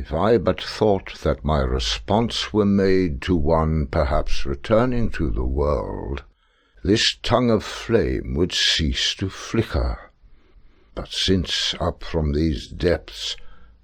If I but thought that my response were made to one perhaps returning to the world, this tongue of flame would cease to flicker. But since up from these depths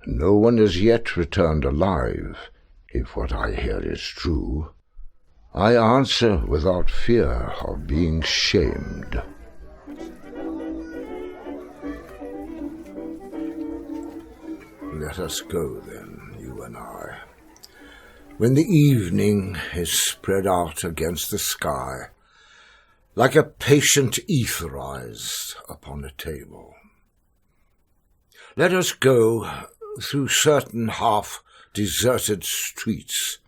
no one as yet returned alive, if what I hear is true, I answer without fear of being shamed. Let us go then, you and I. When the evening is spread out against the sky, like a patient etherized upon a table. Let us go through certain half-deserted streets,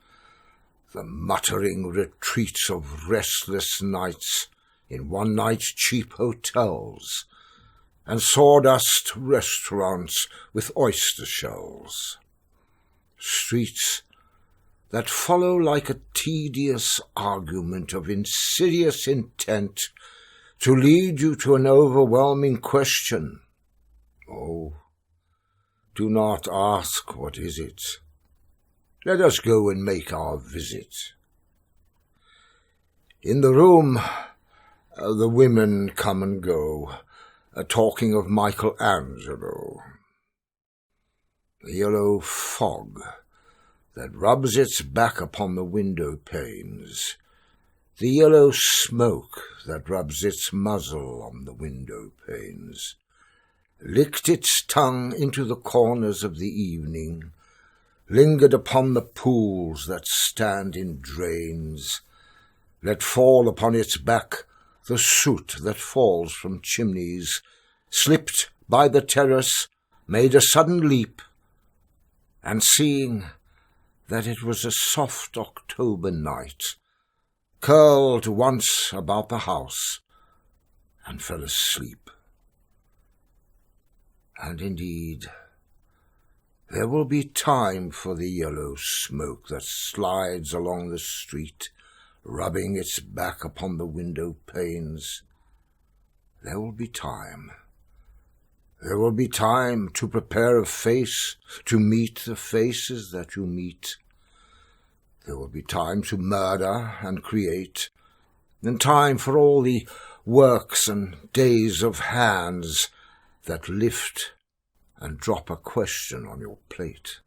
the muttering retreats of restless nights in one-night cheap hotels, and sawdust restaurants with oyster shells. Streets that follow like a tedious argument of insidious intent to lead you to an overwhelming question. Oh, do not ask what is it. Let us go and make our visit. In the room, the women come and go, talking of Michelangelo. The yellow fog that rubs its back upon the window panes, the yellow smoke that rubs its muzzle on the window panes, licked its tongue into the corners of the evening, lingered upon the pools that stand in drains, let fall upon its back the soot that falls from chimneys, slipped by the terrace, made a sudden leap, and seeing that it was a soft October night, curled once about the house and fell asleep. And indeed, there will be time for the yellow smoke that slides along the street, rubbing its back upon the window panes. There will be time. There will be time to prepare a face, to meet the faces that you meet. There will be time to murder and create, and time for all the works and days of hands that lift and drop a question on your plate.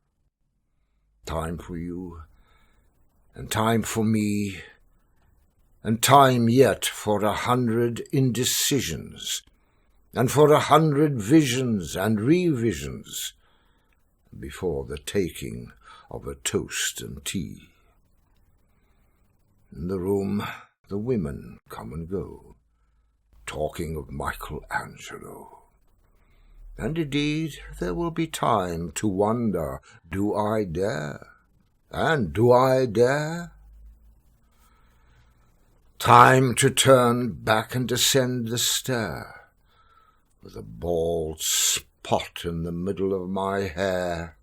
Time for you, and time for me, and time yet for 100 indecisions, and for 100 visions and revisions, before the taking of a toast and tea. In the room, the women come and go, talking of Michelangelo. And indeed, there will be time to wonder, do I dare? And do I dare? Time to turn back and descend the stair, with a bald spot in the middle of my hair.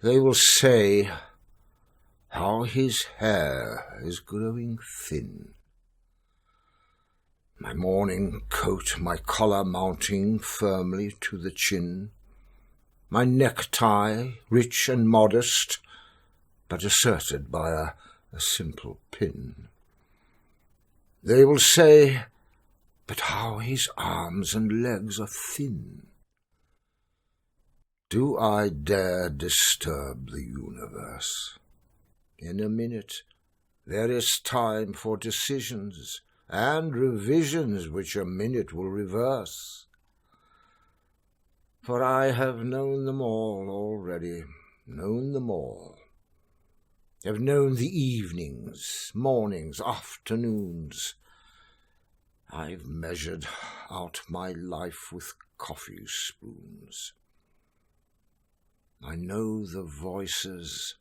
They will say, how his hair is growing thin. My morning coat, my collar mounting firmly to the chin, my necktie, rich and modest, but asserted by a simple pin. They will say, but how his arms and legs are thin. Do I dare disturb the universe? In a minute, there is time for decisions and revisions which a minute will reverse. For I have known them all already, known them all. Have known the evenings, mornings, afternoons. I've measured out my life with coffee spoons. I know the voices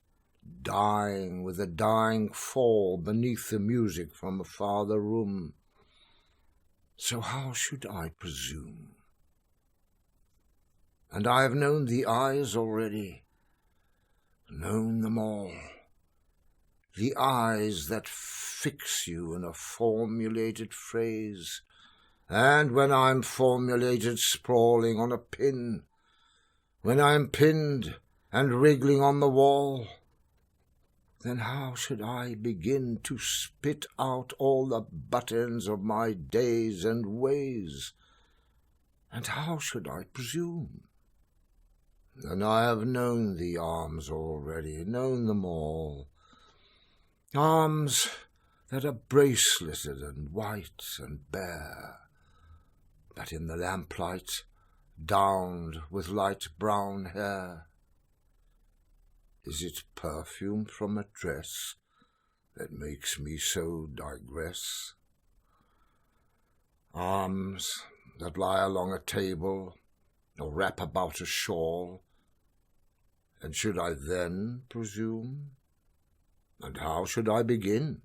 dying with a dying fall beneath the music from a farther room. So how should I presume? And I have known the eyes already, known them all. The eyes that fix you in a formulated phrase, and when I'm formulated sprawling on a pin, when I'm pinned, and wriggling on the wall, then how should I begin to spit out all the buttons of my days and ways? And how should I presume? And I have known the arms already, known them all. Arms that are braceleted and white and bare, that in the lamplight downed with light brown hair. Is it perfume from a dress that makes me so digress? Arms that lie along a table or wrap about a shawl, and should I then presume? And how should I begin?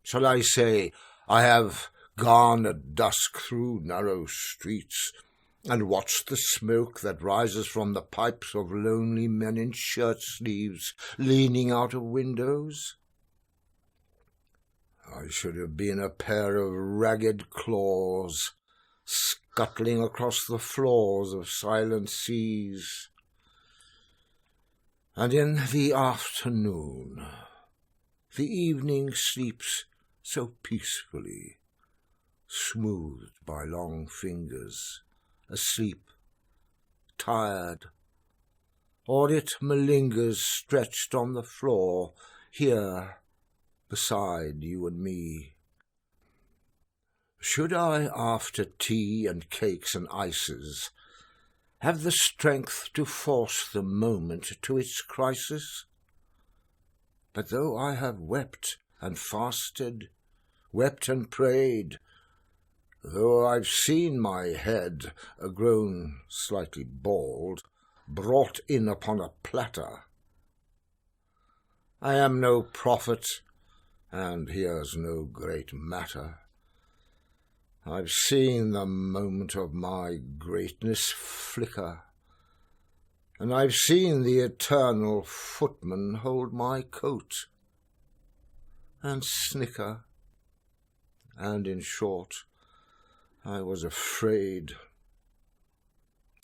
Shall I say I have gone at dusk through narrow streets, and watched the smoke that rises from the pipes of lonely men in shirt-sleeves leaning out of windows? I should have been a pair of ragged claws scuttling across the floors of silent seas. And in the afternoon, the evening sleeps so peacefully, smoothed by long fingers, asleep, tired, or it malingers stretched on the floor here beside you and me. Should I, after tea and cakes and ices, have the strength to force the moment to its crisis? But though I have wept and fasted, wept and prayed, though I've seen my head, grown slightly bald, brought in upon a platter, I am no prophet, and here's no great matter. I've seen the moment of my greatness flicker, and I've seen the eternal footman hold my coat and snicker, and in short, I was afraid.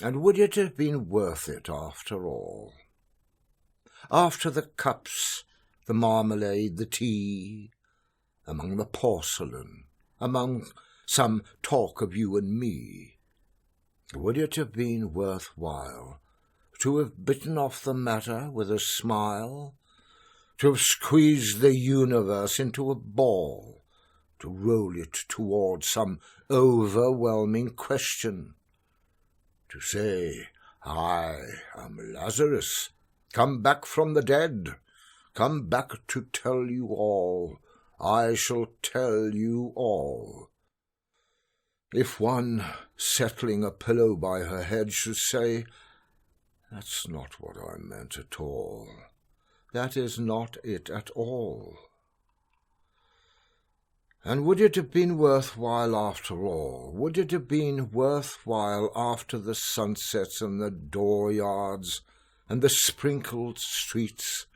And would it have been worth it after all? After the cups, the marmalade, the tea, among the porcelain, among some talk of you and me, would it have been worth while to have bitten off the matter with a smile, to have squeezed the universe into a ball, to roll it toward some overwhelming question, to say, I am Lazarus, come back from the dead, come back to tell you all, I shall tell you all. If one, settling a pillow by her head, should say, that's not what I meant at all, that is not it at all. And would it have been worth while after all? Would it have been worth while after the sunsets and the dooryards and the sprinkled streets,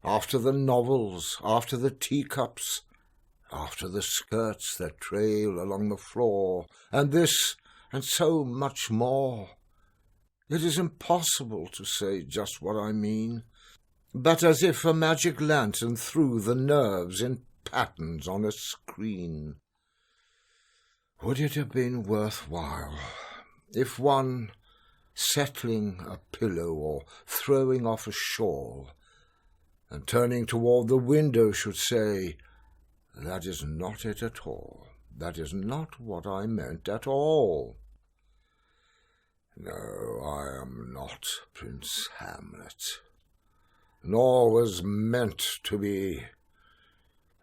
after the novels, after the teacups, after the skirts that trail along the floor, and this and so much more? It is impossible to say just what I mean, but as if a magic lantern threw the nerves in patterns on a screen. Would it have been worth while if one, settling a pillow or throwing off a shawl, and turning toward the window should say, that is not it at all, that is not what I meant at all. No, I am not Prince Hamlet, nor was meant to be.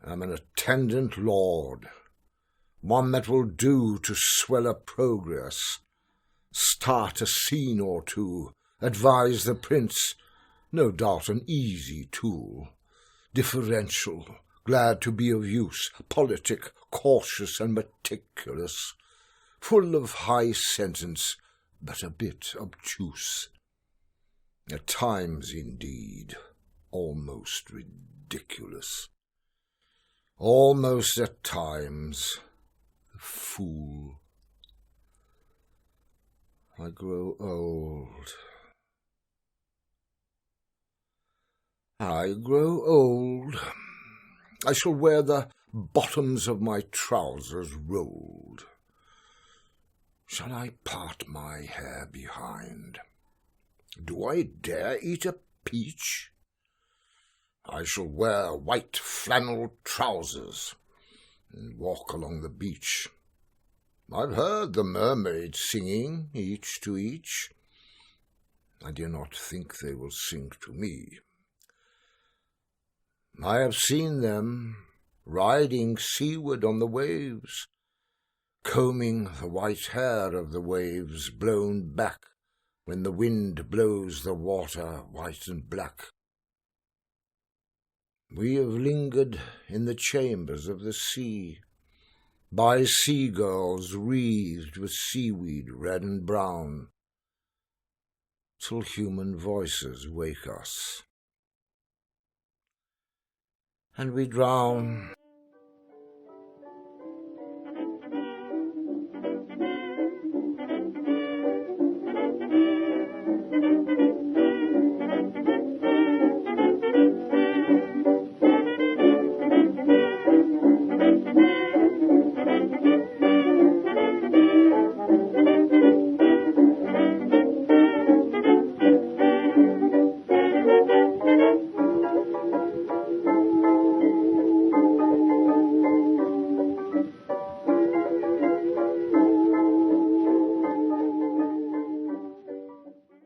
I'm an attendant lord, one that will do to swell a progress, start a scene or two, advise the prince, no doubt an easy tool, differential, glad to be of use, politic, cautious and meticulous, full of high sentence, but a bit obtuse. At times, indeed, almost ridiculous. Almost at times, a fool. I grow old. I grow old. I shall wear the bottoms of my trousers rolled. Shall I part my hair behind? Do I dare eat a peach? I shall wear white flannel trousers and walk along the beach. I've heard the mermaids singing, each to each. I dare not think they will sing to me. I have seen them riding seaward on the waves, combing the white hair of the waves blown back when the wind blows the water white and black. We have lingered in the chambers of the sea, by seagulls wreathed with seaweed red and brown, till human voices wake us, and we drown